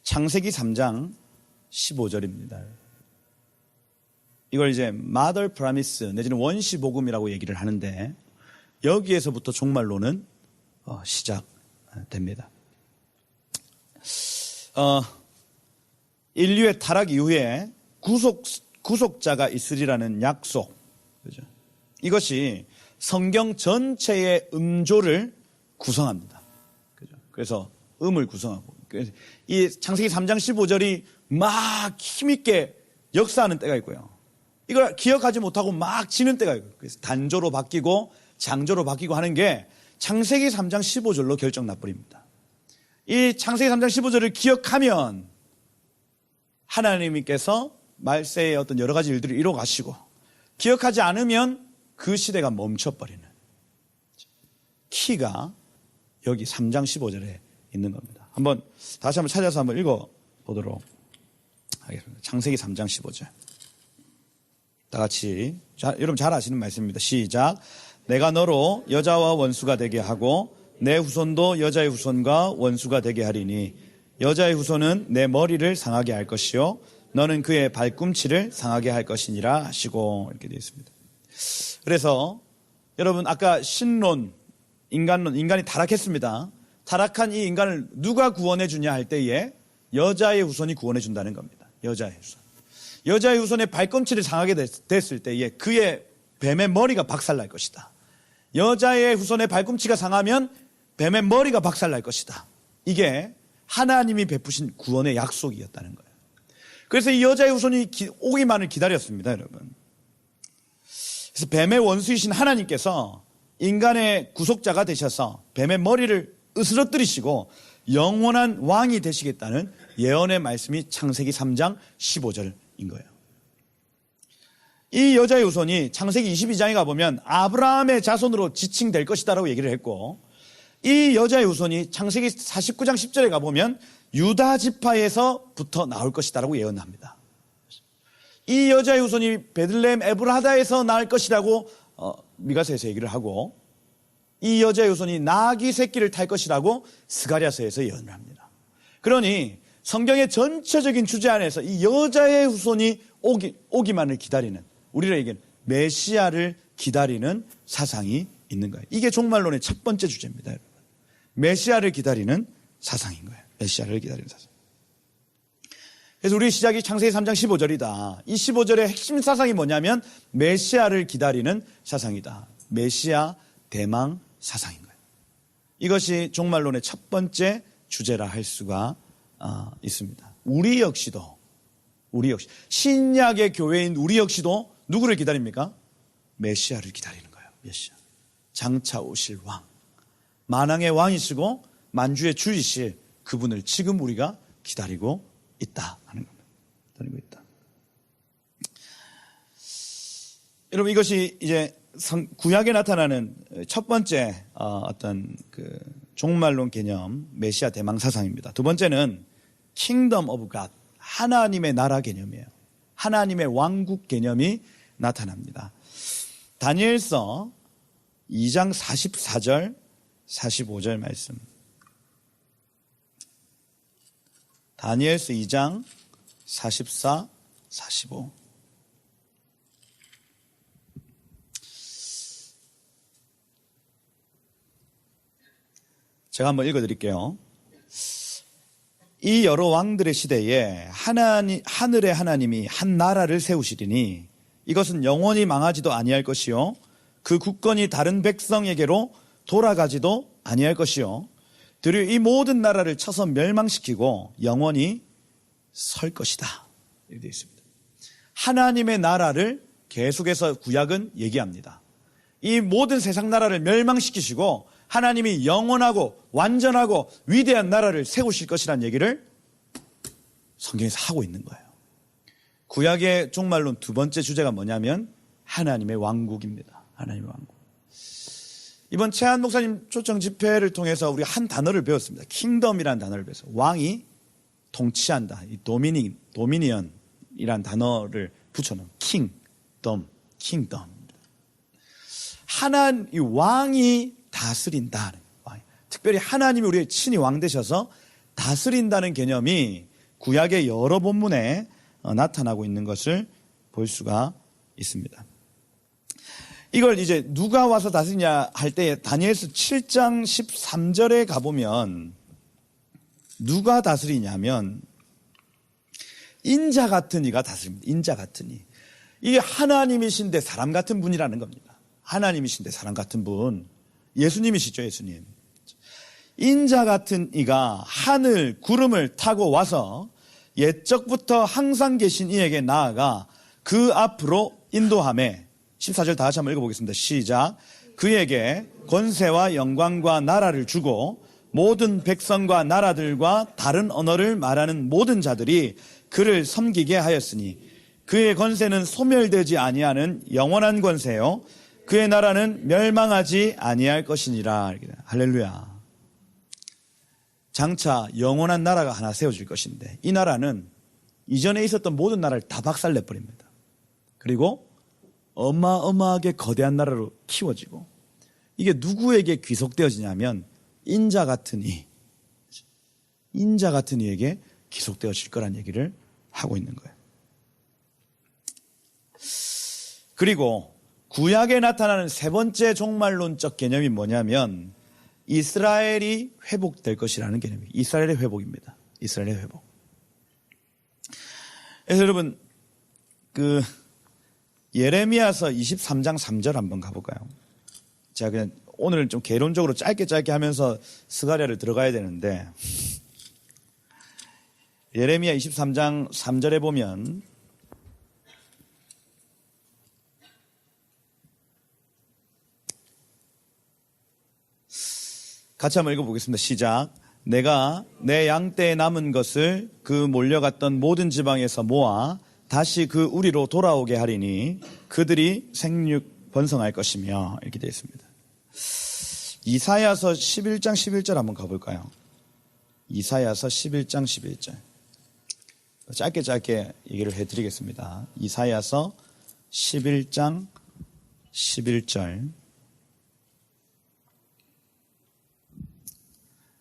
창세기 3장 15절입니다. 이걸 이제 Mother Promise 내지는 원시복음이라고 얘기를 하는데 여기에서부터 종말론은 시작됩니다. 인류의 타락 이후에 구속자가 있으리라는 약속, 그죠? 이것이 성경 전체의 음조를 구성합니다. 그죠? 그래서 음을 구성하고, 이 창세기 3장 15절이 막 힘있게 역사하는 때가 있고요. 이걸 기억하지 못하고 막 지는 때가 있고요. 그래서 단조로 바뀌고 장조로 바뀌고 하는 게 창세기 3장 15절로 결정 나버립니다. 이 창세기 3장 15절을 기억하면 하나님께서 말세의 어떤 여러 가지 일들을 이루어 가시고, 기억하지 않으면 그 시대가 멈춰버리는 키가 여기 3장 15절에 있는 겁니다. 다시 한번 찾아서 한번 읽어보도록 하겠습니다. 창세기 3장 15절. 다 같이. 여러분 잘 아시는 말씀입니다. 시작. 내가 너로 여자와 원수가 되게 하고 내 후손도 여자의 후손과 원수가 되게 하리니 여자의 후손은 내 머리를 상하게 할 것이요 너는 그의 발꿈치를 상하게 할 것이니라 하시고, 이렇게 되어 있습니다. 그래서 여러분 아까 신론, 인간론, 인간이 타락했습니다. 타락한 이 인간을 누가 구원해 주냐 할 때에 여자의 후손이 구원해 준다는 겁니다. 여자의 후손. 여자의 후손의 발꿈치를 상하게 됐을 때에 그의 뱀의 머리가 박살날 것이다. 여자의 후손의 발꿈치가 상하면 뱀의 머리가 박살날 것이다. 이게 하나님이 베푸신 구원의 약속이었다는 거예요. 그래서 이 여자의 후손이 오기만을 기다렸습니다, 여러분. 그래서 뱀의 원수이신 하나님께서 인간의 구속자가 되셔서 뱀의 머리를 으스러뜨리시고 영원한 왕이 되시겠다는 예언의 말씀이 창세기 3장 15절인 거예요. 이 여자의 후손이 창세기 22장에 가보면 아브라함의 자손으로 지칭될 것이다라고 얘기를 했고, 이 여자의 후손이 창세기 49장 10절에 가보면 유다 지파에서부터 나올 것이다라고 예언합니다. 이 여자의 후손이 베들레헴 에브라다에서 나올 것이라고 미가서에서 얘기를 하고, 이 여자의 후손이 나귀 새끼를 탈 것이라고 스가랴서에서 예언을 합니다. 그러니 성경의 전체적인 주제 안에서 이 여자의 후손이 오기만을 기다리는, 우리가 얘기하는 메시아를 기다리는 사상이 있는 거예요. 이게 종말론의 첫 번째 주제입니다, 여러분. 메시아를 기다리는 사상인 거예요. 메시아를 기다리는 사상. 그래서 우리 시작이 창세기 3장 15절이다. 이 15절의 핵심 사상이 뭐냐면 메시아를 기다리는 사상이다. 메시아 대망 사상인 거예요. 이것이 종말론의 첫 번째 주제라 할 수가 있습니다. 우리 역시 신약의 교회인 우리 역시도 누구를 기다립니까? 메시아를 기다리는 거예요. 메시아. 장차 오실 왕. 만왕의 왕이시고 만주의 주이실 그분을 지금 우리가 기다리고 있다 하는 겁니다. 기다리고 있다. 여러분, 이것이 이제 구약에 나타나는 첫 번째 어떤 그 종말론 개념, 메시아 대망 사상입니다. 두 번째는 Kingdom of God, 하나님의 나라 개념이에요. 하나님의 왕국 개념이 나타납니다. 다니엘서 2장 44절, 45절 말씀 다니엘서 2장 44, 45. 제가 한번 읽어드릴게요. 이 여러 왕들의 시대에 하늘의 하나님이 한 나라를 세우시리니 이것은 영원히 망하지도 아니할 것이요 그 국권이 다른 백성에게로 돌아가지도 아니할 것이요 되려 이 모든 나라를 쳐서 멸망시키고 영원히 설 것이다. 이렇게 되어 있습니다. 하나님의 나라를 계속해서 구약은 얘기합니다. 이 모든 세상 나라를 멸망시키시고 하나님이 영원하고 완전하고 위대한 나라를 세우실 것이라는 얘기를 성경에서 하고 있는 거예요. 구약의 종말론 두 번째 주제가 뭐냐면 하나님의 왕국입니다. 하나님의 왕국. 이번 최한 목사님 초청 집회를 통해서 우리 한 단어를 배웠습니다. 킹덤이라는 단어를 배웠어요. 왕이 통치한다. 이 도미니언이라는 단어를 붙여놓은 킹덤. 이 왕이 다스린다. 특별히 하나님이 우리의 친히 왕 되셔서 다스린다는 개념이 구약의 여러 본문에 나타나고 있는 것을 볼 수가 있습니다. 이걸 이제 누가 와서 다스리냐 할 때 다니엘서 7장 13절에 가보면 누가 다스리냐면 인자 같은 이가 다스립니다. 인자 같은 이. 이게 하나님이신데 사람 같은 분이라는 겁니다. 하나님이신데 사람 같은 분. 예수님이시죠, 예수님. 인자 같은 이가 하늘 구름을 타고 와서 옛적부터 항상 계신 이에게 나아가 그 앞으로 인도하매 14절 다 같이 한번 읽어보겠습니다. 시작. 그에게 권세와 영광과 나라를 주고 모든 백성과 나라들과 다른 언어를 말하는 모든 자들이 그를 섬기게 하였으니 그의 권세는 소멸되지 아니하는 영원한 권세요 그의 나라는 멸망하지 아니할 것이니라. 할렐루야. 장차 영원한 나라가 하나 세워질 것인데 이 나라는 이전에 있었던 모든 나라를 다 박살내버립니다. 그리고 어마어마하게 거대한 나라로 키워지고 이게 누구에게 귀속되어지냐면 인자 같은 이에게 귀속되어질 거란 얘기를 하고 있는 거예요. 그리고 구약에 나타나는 세 번째 종말론적 개념이 뭐냐면 이스라엘이 회복될 것이라는 개념이에요. 이스라엘의 회복입니다. 이스라엘의 회복. 그래서 여러분 예레미야서 23장 3절 한번 가볼까요? 제가 그냥 오늘은 좀 개론적으로 짧게 하면서 스가랴를 들어가야 되는데 예레미야 23장 3절에 보면 같이 한번 읽어보겠습니다. 시작. 내가 내 양떼에 남은 것을 그 몰려갔던 모든 지방에서 모아 다시 그 우리로 돌아오게 하리니 그들이 생육 번성할 것이며 이렇게 되어 있습니다. 이사야서 11장 11절 한번 가볼까요? 이사야서 11장 11절. 짧게 얘기를 해드리겠습니다. 이사야서 11장 11절.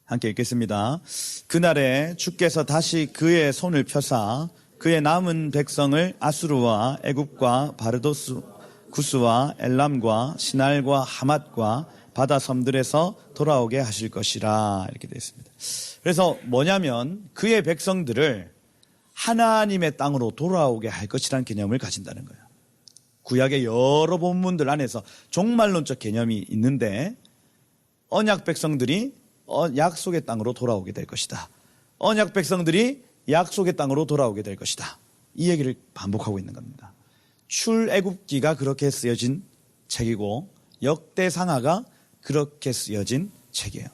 함께 읽겠습니다. 그날에 주께서 다시 그의 손을 펴사 그의 남은 백성을 아수르와 애굽과 바르도스 구스와 엘람과 시날과 하맛과 바다 섬들에서 돌아오게 하실 것이라 이렇게 되어 있습니다. 그래서 뭐냐면 그의 백성들을 하나님의 땅으로 돌아오게 할 것이라는 개념을 가진다는 거예요. 구약의 여러 본문들 안에서 종말론적 개념이 있는데 언약 백성들이 약속의 땅으로 돌아오게 될 것이다. 언약 백성들이 약속의 땅으로 돌아오게 될 것이다. 이 얘기를 반복하고 있는 겁니다. 출애굽기가 그렇게 쓰여진 책이고 역대상하가 그렇게 쓰여진 책이에요.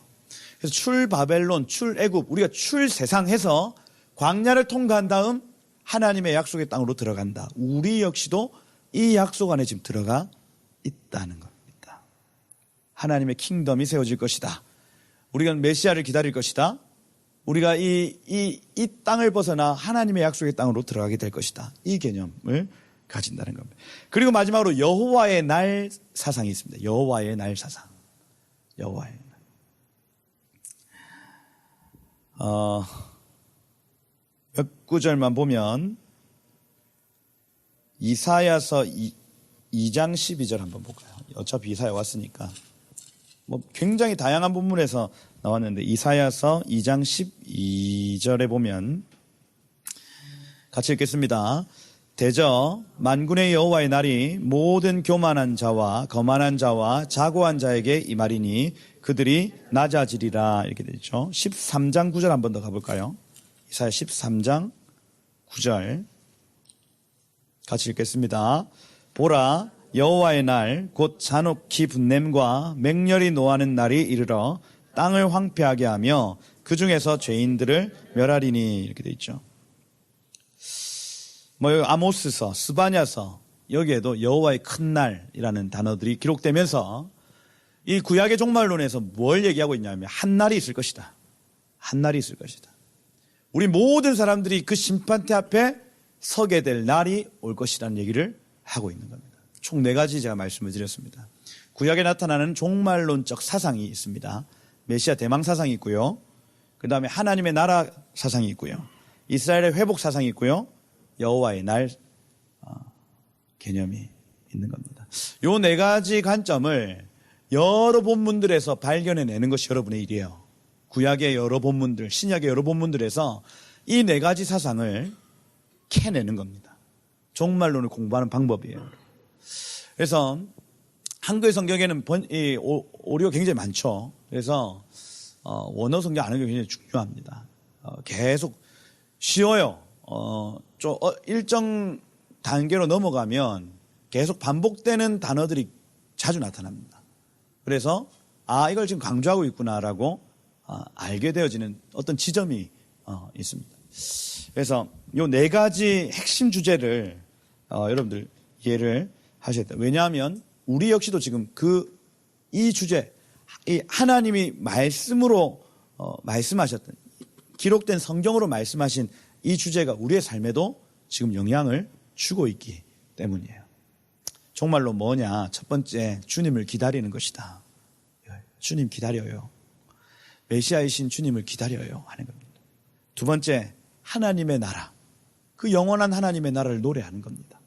그래서 출바벨론, 출애굽, 우리가 출세상해서 광야를 통과한 다음 하나님의 약속의 땅으로 들어간다. 우리 역시도 이 약속 안에 지금 들어가 있다는 겁니다. 하나님의 킹덤이 세워질 것이다. 우리가 메시아를 기다릴 것이다. 우리가 이 땅을 벗어나 하나님의 약속의 땅으로 들어가게 될 것이다. 이 개념을 가진다는 겁니다. 그리고 마지막으로 여호와의 날 사상이 있습니다. 여호와의 날 사상. 여호와의 날. 몇 구절만 보면 이사야서 2장 12절 한번 볼까요? 어차피 이사야 왔으니까. 뭐 굉장히 다양한 본문에서 나왔는데 이사야서 2장 12절에 보면 같이 읽겠습니다. 대저 만군의 여호와의 날이 모든 교만한 자와 거만한 자와 자고한 자에게 임하리니 그들이 낮아지리라. 이렇게 되죠. 13장 9절 한 번 더 가볼까요? 이사야 13장 9절 같이 읽겠습니다. 보라 여호와의 날 곧 잔혹히 분냄과 맹렬히 노하는 날이 이르러 땅을 황폐하게 하며 그 중에서 죄인들을 멸하리니. 이렇게 돼 있죠. 뭐 아모스서, 스바냐서 여기에도 여호와의 큰 날이라는 단어들이 기록되면서 이 구약의 종말론에서 뭘 얘기하고 있냐면 한 날이 있을 것이다. 한 날이 있을 것이다. 우리 모든 사람들이 그 심판대 앞에 서게 될 날이 올 것이라는 얘기를 하고 있는 겁니다. 총 4가지 제가 말씀을 드렸습니다. 구약에 나타나는 종말론적 사상이 있습니다. 메시아 대망 사상이 있고요. 그 다음에 하나님의 나라 사상이 있고요. 이스라엘의 회복 사상이 있고요. 여호와의 날 개념이 있는 겁니다. 요 4가지 관점을 여러 본문들에서 발견해내는 것이 여러분의 일이에요. 구약의 여러 본문들, 신약의 여러 본문들에서 이 4가지 사상을 캐내는 겁니다. 종말론을 공부하는 방법이에요. 그래서 한글 성경에는 오류가 굉장히 많죠. 그래서 원어 성경 아는 게 굉장히 중요합니다. 계속 쉬워요. 일정 단계로 넘어가면 계속 반복되는 단어들이 자주 나타납니다. 그래서 이걸 지금 강조하고 있구나라고 알게 되어지는 어떤 지점이 있습니다. 그래서 요 4가지 핵심 주제를 여러분들 이해를 하셔야 돼요. 왜냐하면 우리 역시도 지금 이 주제, 이 하나님이 말씀으로 말씀하셨던 기록된 성경으로 말씀하신 이 주제가 우리의 삶에도 지금 영향을 주고 있기 때문이에요. 정말로 뭐냐? 첫 번째, 주님을 기다리는 것이다. 주님 기다려요. 메시아이신 주님을 기다려요 하는 겁니다. 두 번째, 하나님의 나라. 그 영원한 하나님의 나라를 노래하는 겁니다.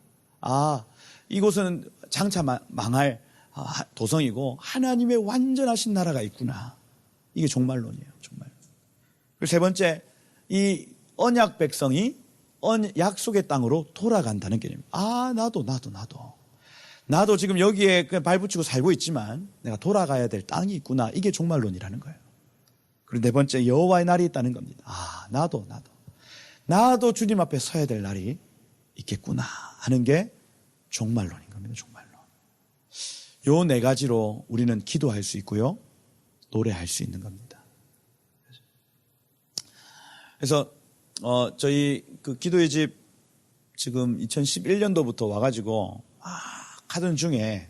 이곳은 장차 망할 도성이고 하나님의 완전하신 나라가 있구나. 이게 종말론이에요. 종말론. 그리고 세 번째, 이 언약 백성이 약속의 땅으로 돌아간다는 개념. 나도 지금 여기에 그냥 발붙이고 살고 있지만 내가 돌아가야 될 땅이 있구나. 이게 종말론이라는 거예요. 그리고 네 번째, 여호와의 날이 있다는 겁니다. 나도 주님 앞에 서야 될 날이 있겠구나 하는 게 종말론인 겁니다. 종말론. 요 4가지로 우리는 기도할 수 있고요, 노래할 수 있는 겁니다. 그래서 저희 그 기도의 집 지금 2011년도부터 와가지고 하던 중에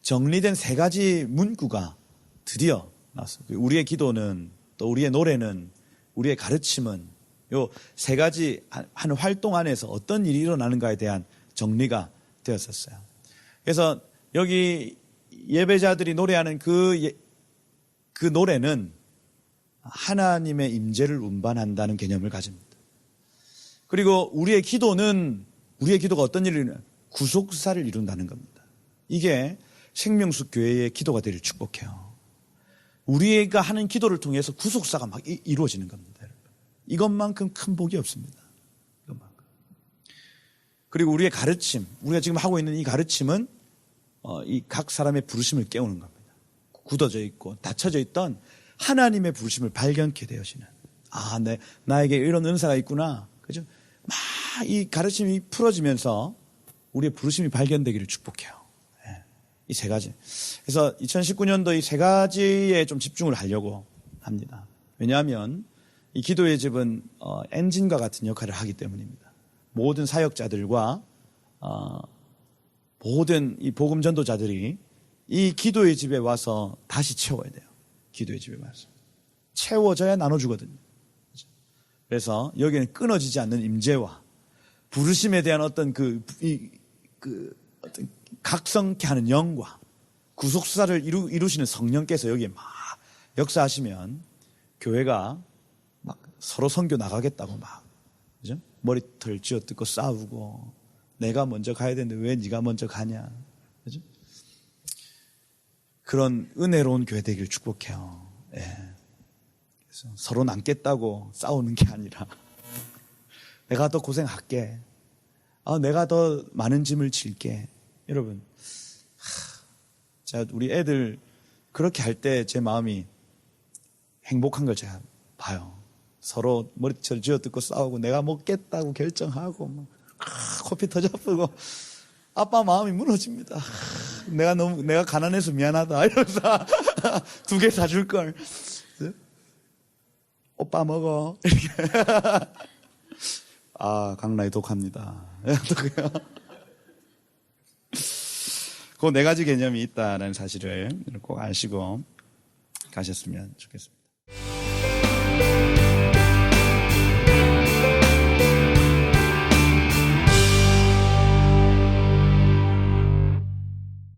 정리된 3가지 문구가 드디어 나왔어요. 우리의 기도는, 또 우리의 노래는, 우리의 가르침은, 요 3가지 한 활동 안에서 어떤 일이 일어나는가에 대한 정리가 되었었어요. 그래서 여기 예배자들이 노래하는 그 노래는 하나님의 임재를 운반한다는 개념을 가집니다. 그리고 우리의 기도가 어떤 일을 이루냐? 구속사를 이룬다는 겁니다. 이게 생명수 교회의 기도가 되기를 축복해요. 우리가 하는 기도를 통해서 구속사가 막 이루어지는 겁니다. 이것만큼 큰 복이 없습니다. 이것만큼. 그리고 우리의 가르침, 우리가 지금 하고 있는 이 가르침은 이 각 사람의 부르심을 깨우는 겁니다. 굳어져 있고 닫혀져 있던 하나님의 부르심을 발견케 되어지는. 나에게 이런 은사가 있구나. 그죠? 막 이 가르침이 풀어지면서 우리의 부르심이 발견되기를 축복해요. 이 3가지. 그래서 2019년도 이 3가지에 좀 집중을 하려고 합니다. 왜냐하면 이 기도의 집은 엔진과 같은 역할을 하기 때문입니다. 모든 사역자들과 모든 이 복음 전도자들이 이 기도의 집에 와서 다시 채워야 돼요. 기도의 집에 와서 채워져야 나눠주거든요. 그래서 여기는 끊어지지 않는 임재와 부르심에 대한 어떤 어떤 각성케 하는 영과 구속사를 이루시는 성령께서 여기에 막 역사하시면 교회가 막 서로 선교 나가겠다고 막 그죠? 머리털 쥐어뜯고 싸우고 내가 먼저 가야 되는데 왜 네가 먼저 가냐. 그죠? 그런 은혜로운 교회 되기를 축복해요. 예. 그래서 서로 남겠다고 싸우는 게 아니라 내가 더 고생할게. 내가 더 많은 짐을 질게. 여러분, 자, 우리 애들 그렇게 할 때 제 마음이 행복한 걸 제가 봐요. 서로 머리털 쥐어뜯고 싸우고 내가 먹겠다고 결정하고 막 코피 터져버리고 아빠 마음이 무너집니다. 내가 가난해서 미안하다 이러면서 2개 사줄 걸. 오빠 먹어. 이렇게. 강나이 독합니다. 그 4가지 개념이 있다는 사실을 꼭 아시고 가셨으면 좋겠습니다.